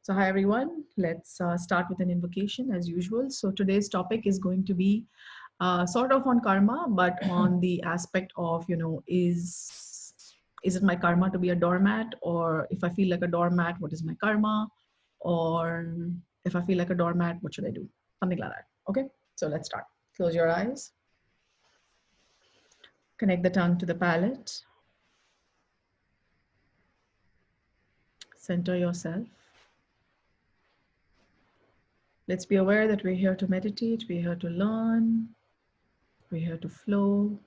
So hi everyone, let's start with an invocation as usual. So today's topic is going to be sort of on karma, but on the aspect of, is it my karma to be a doormat? Or if I feel like a doormat, what is my karma? Or if I feel like a doormat, what should I do? Something like that. Okay, so let's start. Close your eyes. Connect the tongue to the palate. Center yourself. Let's be aware that we're here to meditate, we're here to learn, we're here to flow,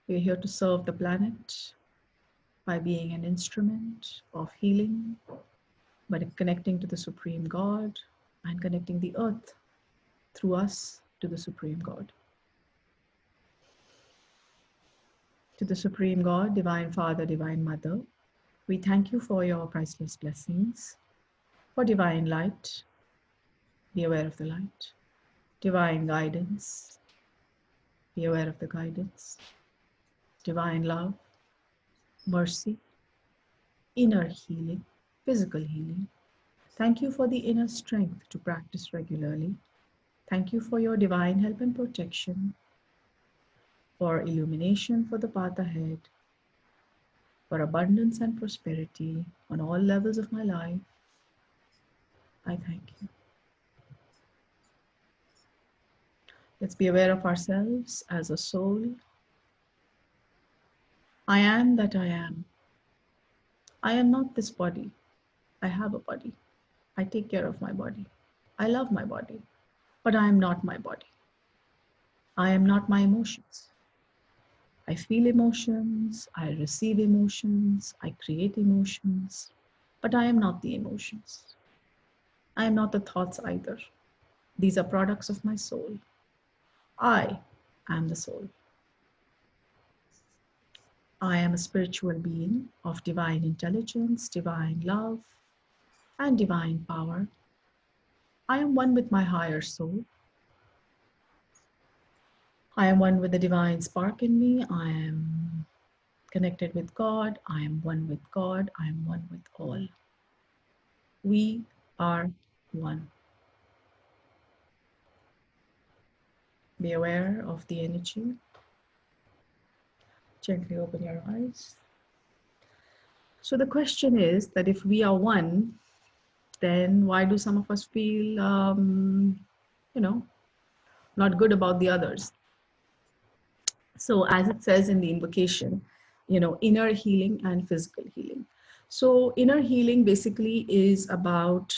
we're here to serve the planet by being an instrument of healing, by connecting to the Supreme God and connecting the earth through us to the Supreme God. To the Supreme God, Divine Father, Divine Mother, we thank you for your priceless blessings, for divine light, be aware of the light, divine guidance, be aware of the guidance, divine love, mercy, inner healing, physical healing. Thank you for the inner strength to practice regularly. Thank you for your divine help and protection, for illumination for the path ahead, for abundance and prosperity on all levels of my life. I thank you. Let's be aware of ourselves as a soul. I am that I am. I am not this body. I have a body. I take care of my body. I love my body, but I am not my body. I am not my emotions. I feel emotions, I receive emotions, I create emotions, but I am not the emotions. I am not the thoughts either. These are products of my soul. I am the soul. I am a spiritual being of divine intelligence, divine love, and divine power. I am one with my higher soul. I am one with the divine spark in me. I am connected with God. I am one with God. I am one with all. We are one. Be aware of the energy. Gently open your eyes. So the question is that if we are one, then why do some of us feel, not good about the others? So as it says in the invocation, inner healing and physical healing. So inner healing basically is about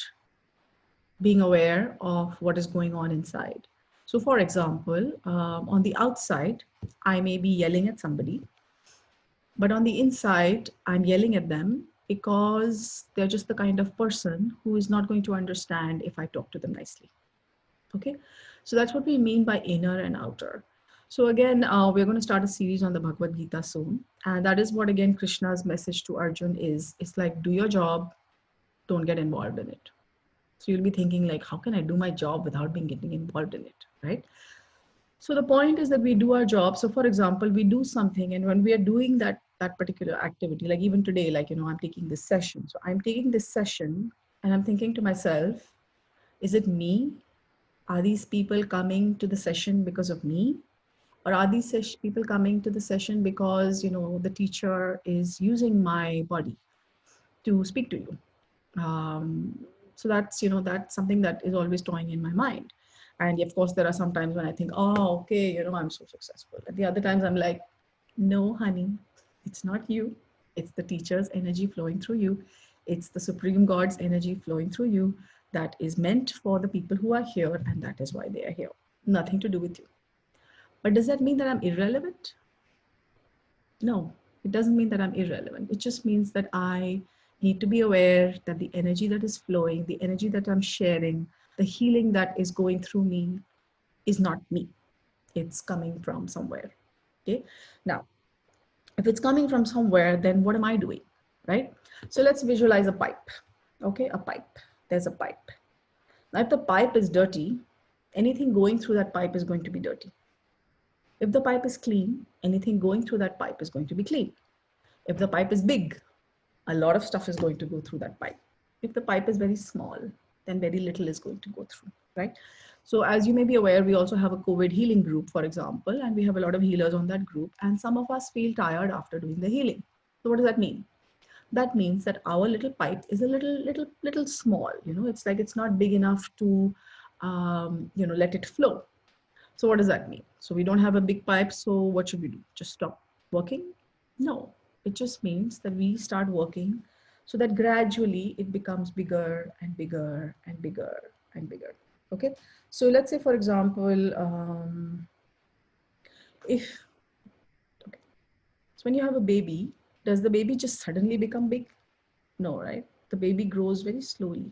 being aware of what is going on inside. So for example, on the outside, I may be yelling at somebody, but on the inside, I'm yelling at them because they're just the kind of person who is not going to understand if I talk to them nicely. Okay, so that's what we mean by inner and outer. So again, we're going to start a series on the Bhagavad Gita soon. And that is what, again, Krishna's message to Arjuna is. It's like, do your job, don't get involved in it. So you'll be thinking like, how can I do my job without being getting involved in it, right? So the point is that we do our job. So for example, we do something, and when we are doing that particular activity, like even today, like, I'm taking this session. So I'm taking this session and I'm thinking to myself, is it me? Are these people coming to the session because of me? Or are these people coming to the session because, the teacher is using my body to speak to you? So that's something that is always toying in my mind. And of course, there are some times when I think, oh, okay, I'm so successful. And the other times I'm like, no, honey, it's not you. It's the teacher's energy flowing through you. It's the Supreme God's energy flowing through you that is meant for the people who are here, and that is why they are here. Nothing to do with you. But does that mean that I'm irrelevant? No, it doesn't mean that I'm irrelevant. It just means that I need to be aware that the energy that is flowing, the energy that I'm sharing, the healing that is going through me is not me. It's coming from somewhere. Okay. Now, if it's coming from somewhere, then what am I doing? Right? So let's visualize a pipe. Okay, a pipe. There's a pipe. Now, if the pipe is dirty, anything going through that pipe is going to be dirty. If the pipe is clean, anything going through that pipe is going to be clean. If the pipe is big, a lot of stuff is going to go through that pipe. If the pipe is very small, then very little is going to go through, right? So as you may be aware, we also have a COVID healing group, for example, and we have a lot of healers on that group, and some of us feel tired after doing the healing. So what does that mean? That means that our little pipe is a little small. It's like it's not big enough to, let it flow. So what does that mean? So we don't have a big pipe. So what should we do? Just stop working? No, it just means that we start working so that gradually it becomes bigger and bigger and bigger and bigger. Okay. So let's say, for example, if, okay, so when you have a baby, does the baby just suddenly become big? No, right? The baby grows very slowly.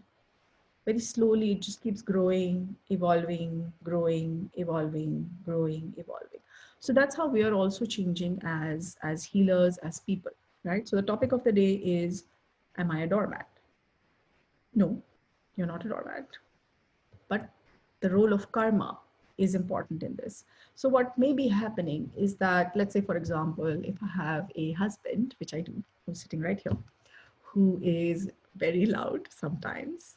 Very slowly, it just keeps growing, evolving, growing, evolving, growing, evolving. So that's how we are also changing as healers, as people, right? So the topic of the day is, am I a doormat? No, you're not a doormat. But the role of karma is important in this. So what may be happening is that, let's say, for example, if I have a husband, which I do, who's sitting right here, who is very loud sometimes.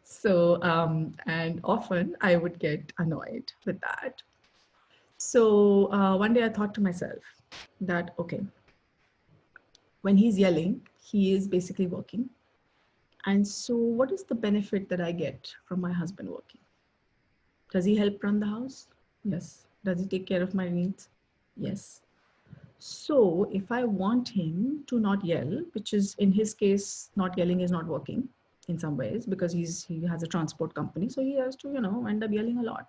So, and often I would get annoyed with that. So one day I thought to myself that, okay, when he's yelling, he is basically working. And so what is the benefit that I get from my husband working? Does he help run the house? Yes. Does he take care of my needs? Yes. So if I want him to not yell, which is in his case, not yelling is not working in some ways because he has a transport company. So he has to, end up yelling a lot.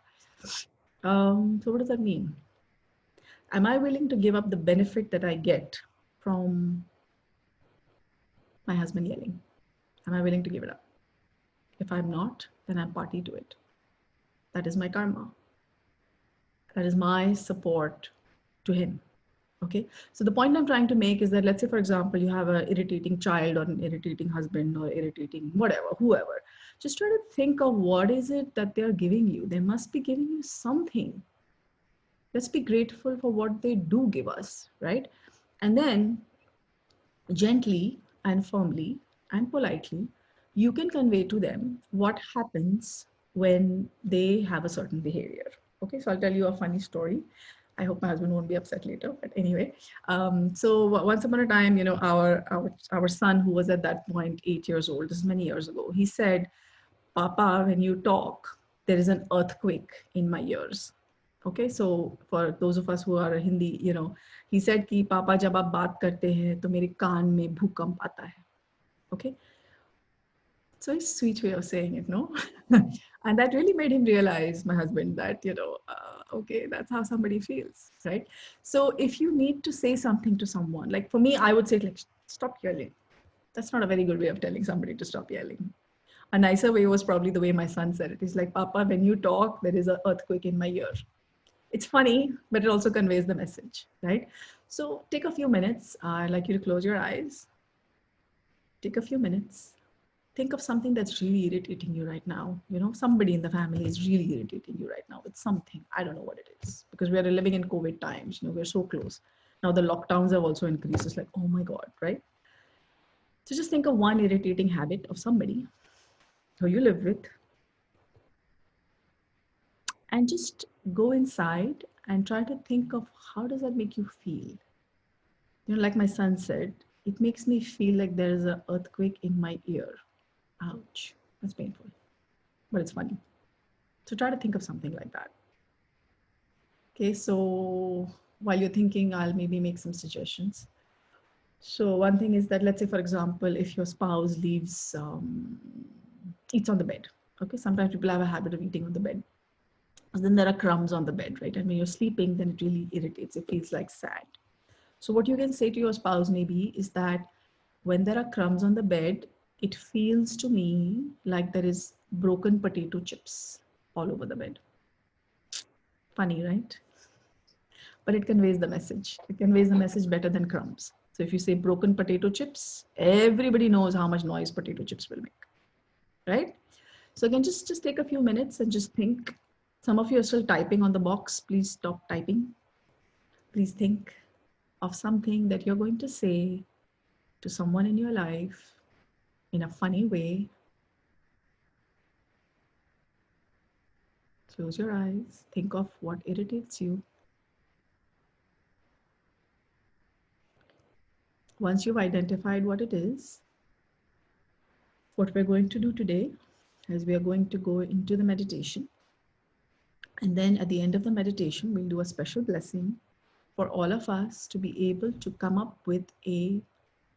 So what does that mean? Am I willing to give up the benefit that I get from my husband yelling? Am I willing to give it up? If I'm not, then I'm party to it. That is my karma. That is my support to him. Okay. So the point I'm trying to make is that, let's say, for example, you have an irritating child or an irritating husband or irritating whatever, whoever. Just try to think of what is it that they're giving you. They must be giving you something. Let's be grateful for what they do give us, right? And then gently and firmly and politely, you can convey to them what happens when they have a certain behavior. Okay, so I'll tell you a funny story. I hope my husband won't be upset later, but anyway. So once upon a time, our son, who was at that point 8 years old, this is many years ago, he said, "Papa, when you talk, there is an earthquake in my ears." Okay, so for those of us who are Hindi, he said कि पापा जब आप बात करते हैं तो मेरे कान में भूकंप आता है. Okay, so it's a sweet way of saying it, no? And that really made him realize, my husband, that okay, that's how somebody feels, right? So if you need to say something to someone, like for me, I would say, like, stop yelling. That's not a very good way of telling somebody to stop yelling. A nicer way was probably the way my son said it. He's like, "Papa, when you talk, there is an earthquake in my ear." It's funny, but it also conveys the message, right? So take a few minutes. I'd like you to close your eyes. Take a few minutes. Think of something that's really irritating you right now. Somebody in the family is really irritating you right now with something. I don't know what it is, because we are living in COVID times. We're so close. Now the lockdowns have also increased. It's like, oh my God, right? So just think of one irritating habit of somebody who you live with, and just go inside and try to think of, how does that make you feel? Like my son said, it makes me feel like there is an earthquake in my ear. Ouch, that's painful, but it's funny. So try to think of something like that. Okay, so while you're thinking, I'll maybe make some suggestions. So one thing is that, let's say, for example, if your spouse eats on the bed. Okay, sometimes people have a habit of eating on the bed. And then there are crumbs on the bed, right? And when you're sleeping, then it really irritates. It feels like sand. So what you can say to your spouse maybe is that, when there are crumbs on the bed, it feels to me like there is broken potato chips all over the bed. Funny, right? But it conveys the message. It conveys the message better than crumbs. So if you say broken potato chips, everybody knows how much noise potato chips will make, right? So again, just take a few minutes and just think. Some of you are still typing on the box. Please stop typing. Please think of something that you're going to say to someone in your life in a funny way. Close your eyes. Think of what irritates you. Once you've identified what it is, what we're going to do today is we are going to go into the meditation. And then at the end of the meditation, we'll do a special blessing for all of us to be able to come up with a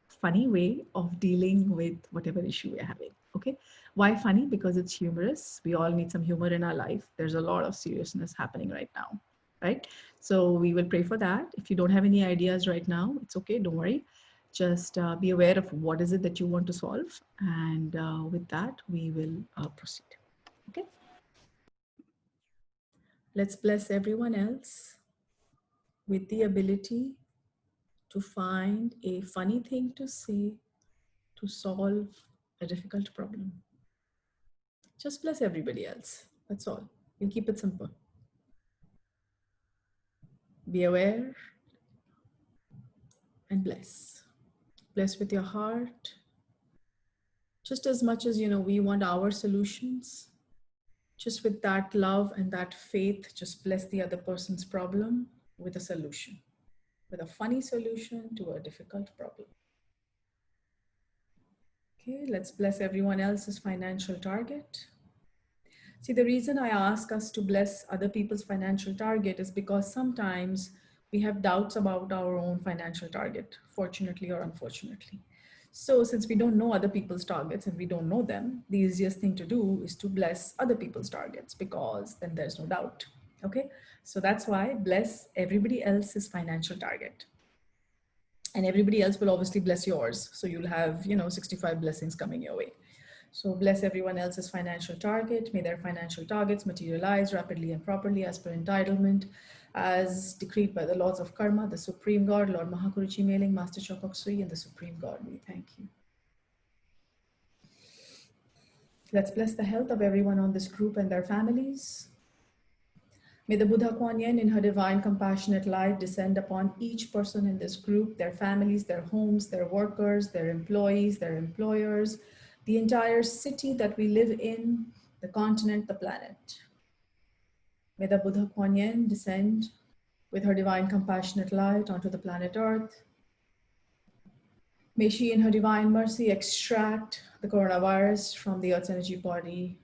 funny way of dealing with whatever issue we're having. Okay. Why funny? Because it's humorous. We all need some humor in our life. There's a lot of seriousness happening right now. Right. So we will pray for that. If you don't have any ideas right now, it's okay. Don't worry. Just be aware of what is it that you want to solve. And with that, we will proceed. Okay. Let's bless everyone else with the ability to find a funny thing to say to solve a difficult problem. Just bless everybody else. That's all. We'll keep it simple. Be aware and bless. Bless with your heart. Just as much as, we want our solutions, just with that love and that faith, just bless the other person's problem with a solution, with a funny solution to a difficult problem. Okay, let's bless everyone else's financial target. See, the reason I ask us to bless other people's financial target is because sometimes we have doubts about our own financial target, fortunately or unfortunately. So since we don't know other people's targets and we don't know them, the easiest thing to do is to bless other people's targets, because then there's no doubt. Okay, so that's why bless everybody else's financial target. And everybody else will obviously bless yours. So you'll have, 65 blessings coming your way. So bless everyone else's financial target. May their financial targets materialize rapidly and properly as per entitlement, as decreed by the laws of karma, the Supreme God, Lord Mahakuruchi Mailing, Master Chopak Sui, and the Supreme God. We thank you. Let's bless the health of everyone on this group and their families. May the Buddha Kuan Yin in her divine compassionate light descend upon each person in this group, their families, their homes, their workers, their employees, their employers, the entire city that we live in, the continent, the planet. May the Buddha Kuan Yin descend with her divine compassionate light onto the planet Earth. May she in her divine mercy extract the coronavirus from the Earth's energy body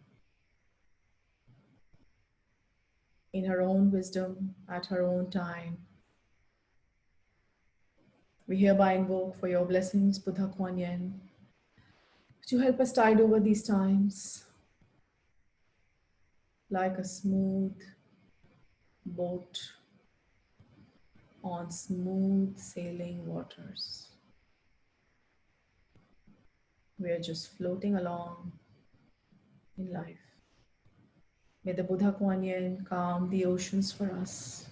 in her own wisdom, at her own time. We hereby invoke for your blessings, Buddha Kuan Yin, to help us tide over these times like a smooth boat on smooth sailing waters. We are just floating along in life. May the Buddha Kuan Yin calm the oceans for us,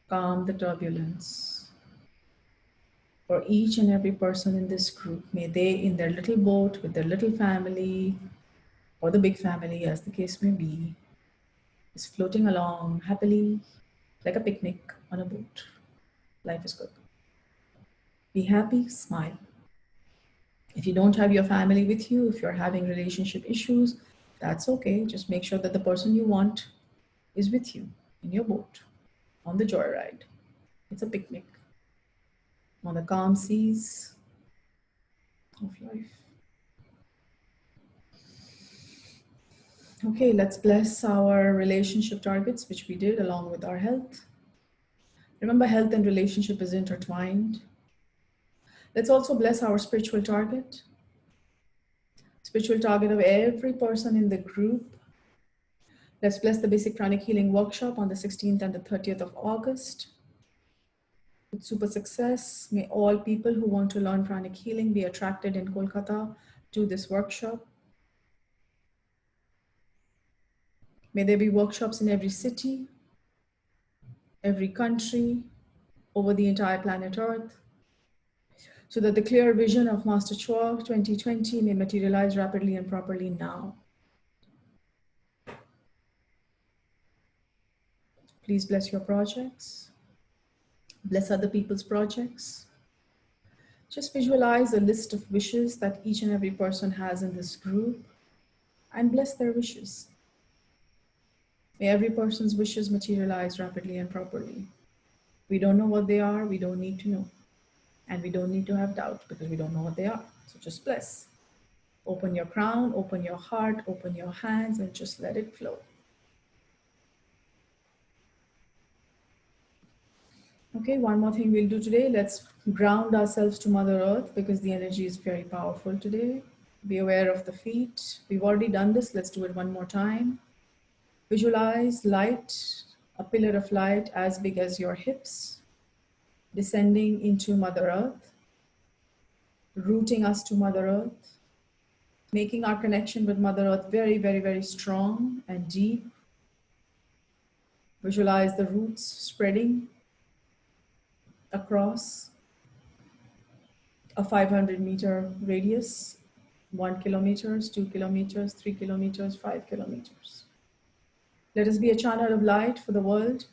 calm the turbulence. For each and every person in this group, may they in their little boat with their little family, or the big family as the case may be, is floating along happily like a picnic on a boat. Life is good. Be happy, smile. If you don't have your family with you, if you're having relationship issues, that's okay. Just make sure that the person you want is with you in your boat on the joyride. It's a picnic on the calm seas of life. Okay, let's bless our relationship targets, which we did along with our health. Remember, health and relationship is intertwined. Let's also bless our spiritual target. Spiritual target of every person in the group. Let's bless the basic pranic healing workshop on the 16th and the 30th of August. With super success, may all people who want to learn pranic healing be attracted in Kolkata to this workshop. May there be workshops in every city, every country, over the entire planet Earth, so that the clear vision of Master Chua 2020 may materialize rapidly and properly now. Please bless your projects. Bless other people's projects. Just visualize a list of wishes that each and every person has in this group and bless their wishes. May every person's wishes materialize rapidly and properly. We don't know what they are, we don't need to know. And we don't need to have doubt because we don't know what they are. So just bless. Open your crown, open your heart, open your hands, and just let it flow. Okay, one more thing we'll do today. Let's ground ourselves to Mother Earth because the energy is very powerful today. Be aware of the feet. We've already done this. Let's do it one more time. Visualize light, a pillar of light as big as your hips, descending into Mother Earth, rooting us to Mother Earth, making our connection with Mother Earth very, very, very strong and deep. Visualize the roots spreading across a 500-meter radius, 1 kilometers, 2 kilometers, 3 kilometers, 5 kilometers. Let us be a channel of light for the world.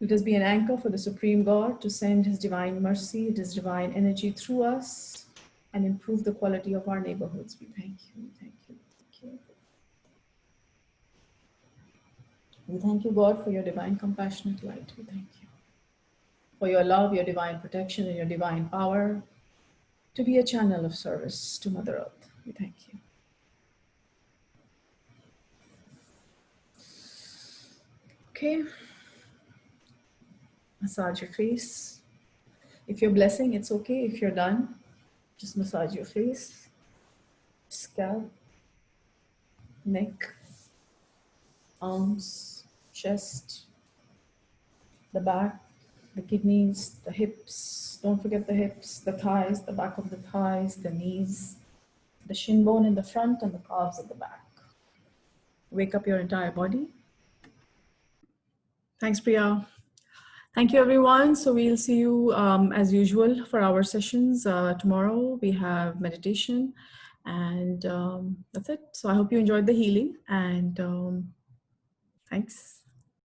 Let us be an anchor for the Supreme God to send His divine mercy, His divine energy through us and improve the quality of our neighborhoods. We thank you, we thank you, we thank you. We thank you, God, for your divine compassionate light. We thank you for your love, your divine protection, and your divine power to be a channel of service to Mother Earth. We thank you. Okay. Massage your face. If you're blessing, it's okay. If you're done, just massage your face, scalp, neck, arms, chest, the back, the kidneys, the hips. Don't forget the hips, the thighs, the back of the thighs, the knees, the shin bone in the front and the calves at the back. Wake up your entire body. Thanks, Priya. Thank you, everyone. So we'll see you as usual for our sessions. Tomorrow we have meditation and that's it. So I hope you enjoyed the healing and thanks.